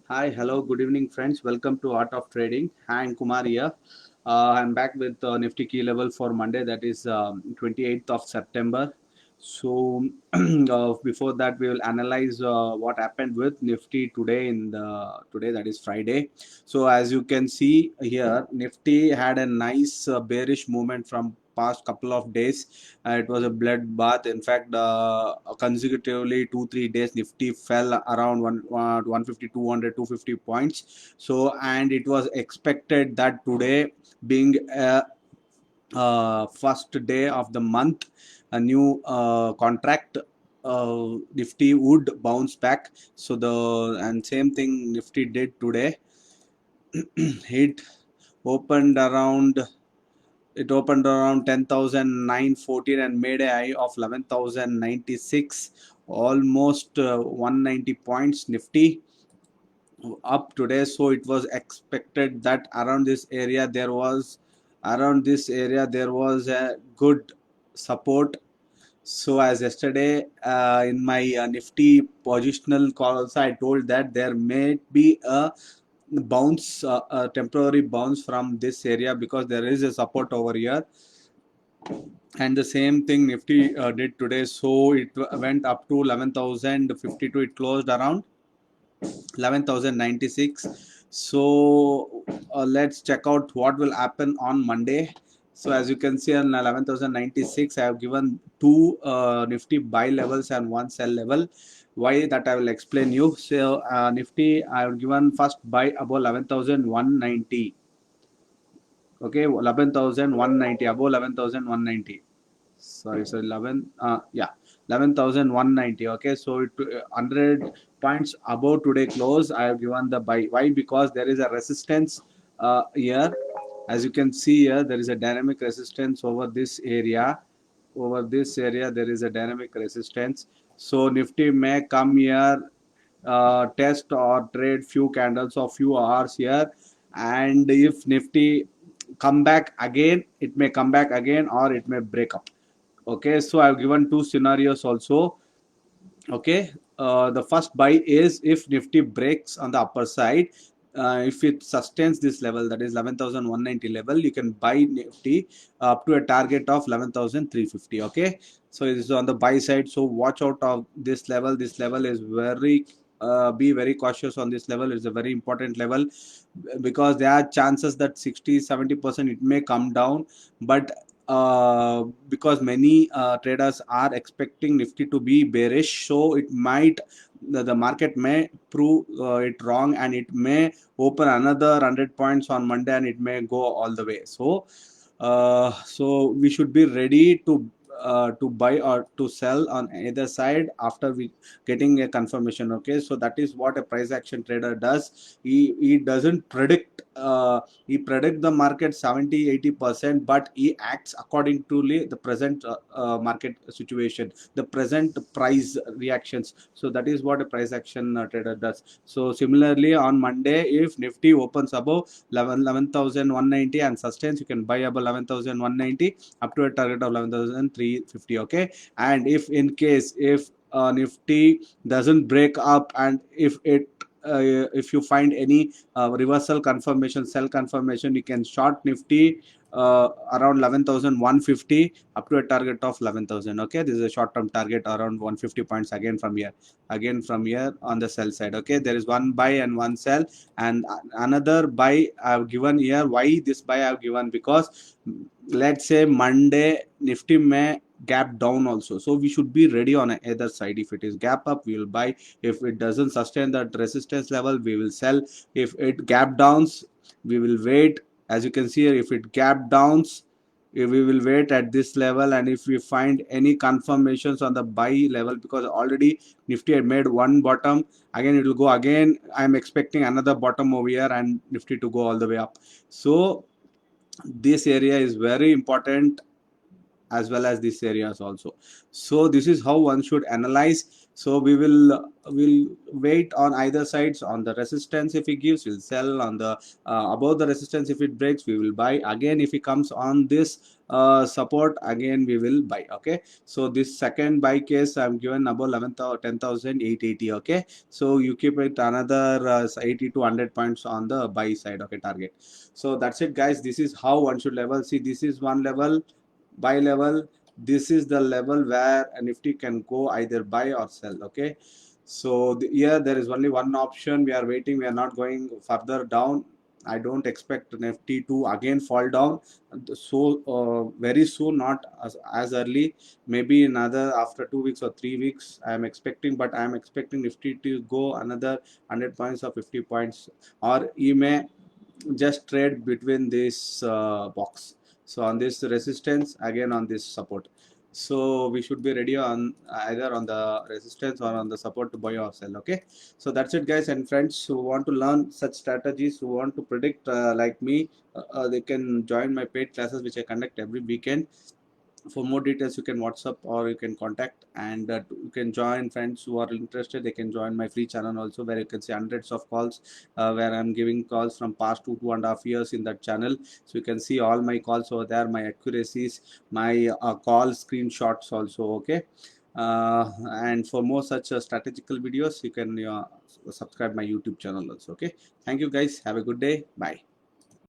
Hi, hello, good evening, friends. Welcome to Art of Trading. Hi, I'm Kumar here. I'm back with Nifty key level for Monday, that is 28th of September. So, before that, we will analyze what happened with Nifty today today, that is Friday. So, as you can see here, Nifty had a nice bearish movement from past couple of days. It was a bloodbath. In fact, consecutively 2 3 days, Nifty fell around 150, 200, 250 points. So, and it was expected that today, being a first day of the month, a new contract, Nifty would bounce back. So the and same thing Nifty did today. it opened around it opened around 10,914 and made a high of 11,096, almost 190 points Nifty up today. So it was expected that around this area there was a good support. So as yesterday in my Nifty positional call also, I told that there may be a temporary bounce from this area because there is a support over here. And the same thing Nifty did today. So it went up to 11,052. It closed around 11,096. So let's check out what will happen on Monday. So as you can see on 11,096, I have given two Nifty buy levels and one sell level. Why, that I will explain you. So Nifty I have given first buy above 11,190. Okay, 11,190, above 11,190. Sorry, 11, yeah, 11,190. Okay, so 100 points above today close, I have given the buy. Why? Because there is a resistance here. As you can see here, there is a dynamic resistance over this area. Over this area, there is a dynamic resistance. So Nifty may come here, test or trade few candles or few hours here, and if Nifty come back again, it may come back again or it may break up. Okay, so I've given two scenarios also. Okay, the first buy is if Nifty breaks on the upper side. If it sustains this level, that is 11,190 level, you can buy Nifty up to a target of 11,350. Okay, so it is on the buy side. So watch out of this level. This level is very be very cautious on this level. It's a very important level because there are chances that 60-70% it may come down, but because many traders are expecting Nifty to be bearish, so it might the market may prove it wrong, and it may open another 100 points on Monday, and it may go all the way. So we should be ready to buy or to sell on either side after we getting a confirmation. Okay, so that is what a price action trader does. He doesn't predict, he predict the market 70-80%, but he acts according to the present market situation, the present price reactions. So that is what a price action trader does. So similarly on Monday, if Nifty opens above 11,190 and sustains, you can buy above 11,190 up to a target of 11,350. Okay, and if Nifty doesn't break up, and if you find any reversal confirmation, sell confirmation, you can short Nifty around 11,150 up to a target of 11,000. Okay, this is a short term target around 150 points again from here on the sell side. Okay, there is one buy and one sell, and another buy I have given here. Why this buy I have given? Because let's say Monday Nifty may gap down also, so we should be ready on either side. If it is gap up, we will buy. If it doesn't sustain that resistance level, we will sell. If it gap downs, we will wait. As you can see here, if it gap downs, we will wait at this level, and if we find any confirmations on the buy level, because already Nifty had made one bottom, again it will go again. I'm expecting another bottom over here and Nifty to go all the way up. So this area is very important, as well as these areas also. So this is how one should analyze. So will wait on either sides. On the resistance, if it gives, we'll sell. On the above the resistance, if it breaks, we will buy again. If it comes on this support, again we will buy. Okay, so this second buy case I'm given above 10,880. Okay, so you keep it another 80 to 100 points on the buy side. Okay, target. So that's it, guys. This is how one should level. See, this is one level, buy level. This is the level where a Nifty can go either buy or sell. Okay, so here there is only one option. We are waiting. We are not going further down. I don't expect Nifty to again fall down so very soon, not as early. Maybe another after 2 weeks or 3 weeks I am expecting, but I am expecting Nifty to go another 100 points or 50 points, or you may just trade between this box. So on this resistance, again on this support. So we should be ready on either on the resistance or on the support to buy or sell. Okay, so that's it, guys and friends who want to learn such strategies, who want to predict like me. They can join my paid classes which I conduct every weekend. For more details you can WhatsApp or you can contact, and you can join. Friends who are interested, they can join my free channel also, where you can see hundreds of calls, where I'm giving calls from past 2.5 years in that channel. So you can see all my calls over there, my accuracies, my call screenshots also. Okay, and for more such strategical videos you can subscribe my YouTube channel also. Okay, thank you guys, have a good day, bye.